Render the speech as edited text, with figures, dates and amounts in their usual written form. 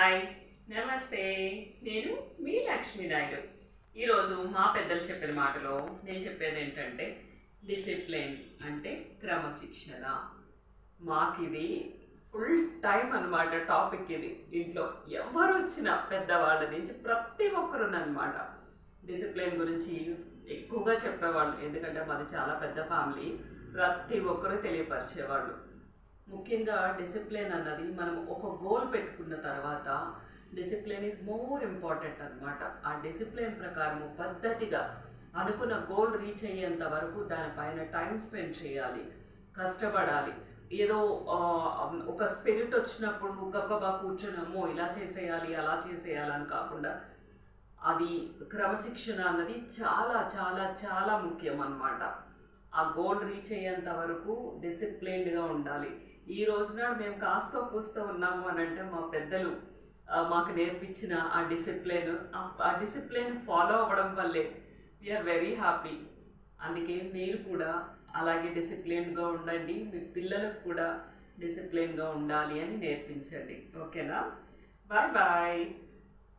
Hi నమస్తే. నేను మీ లక్ష్మీ నాయుడు. ఈరోజు మా పెద్దలు చెప్పిన మాటలో నేను చెప్పేది ఏంటంటే డిసిప్లిన్ అంటే క్రమశిక్షణ. మాకిది ఫుల్ టైం అన్నమాట టాపిక్. ఇది ఇంట్లో ఎవరు వచ్చినా పెద్దవాళ్ళ నుంచి ప్రతి ఒక్కరునమాట డిసిప్లిన్ గురించి ఎక్కువగా చెప్పేవాళ్ళు. ఎందుకంటే మాది చాలా పెద్ద ఫ్యామిలీ, ప్రతి ఒక్కరూ తెలియపరిచేవాళ్ళు. ముఖ్యంగా డిసిప్లిన్ అన్నది మనం ఒక గోల్ పెట్టుకున్న తర్వాత డిసిప్లిన్ ఈజ్ మోర్ ఇంపార్టెంట్ అనమాట. ఆ డిసిప్లిన్ ప్రకారము పద్ధతిగా అనుకున్న గోల్ రీచ్ అయ్యేంత వరకు దానిపైన టైం స్పెండ్ చేయాలి, కష్టపడాలి. ఏదో ఒక స్పిరిట్ వచ్చినప్పుడు గబ్బగా కూర్చున్నామో ఇలా చేసేయాలి అలా చేసేయాలని కాకుండా అది క్రమశిక్షణ అన్నది చాలా చాలా చాలా ముఖ్యం అన్నమాట. ఆ గోల్ రీచ్ అయ్యేంత వరకు డిసిప్లైన్డ్గా ఉండాలి. ఈ రోజున మేము కాస్త కూస్తూ ఉన్నాము అని అంటే మా పెద్దలు మాకు నేర్పించిన ఆ డిసిప్లిన్ ఫాలో అవ్వడం వల్లే వీఆర్ వెరీ హ్యాపీ. అందుకే మీరు కూడా అలాగే డిసిప్లిన్గా ఉండండి, మీ పిల్లలకు కూడా డిసిప్లిన్గా ఉండాలి అని నేర్పించండి. ఓకేనా? Bye bye.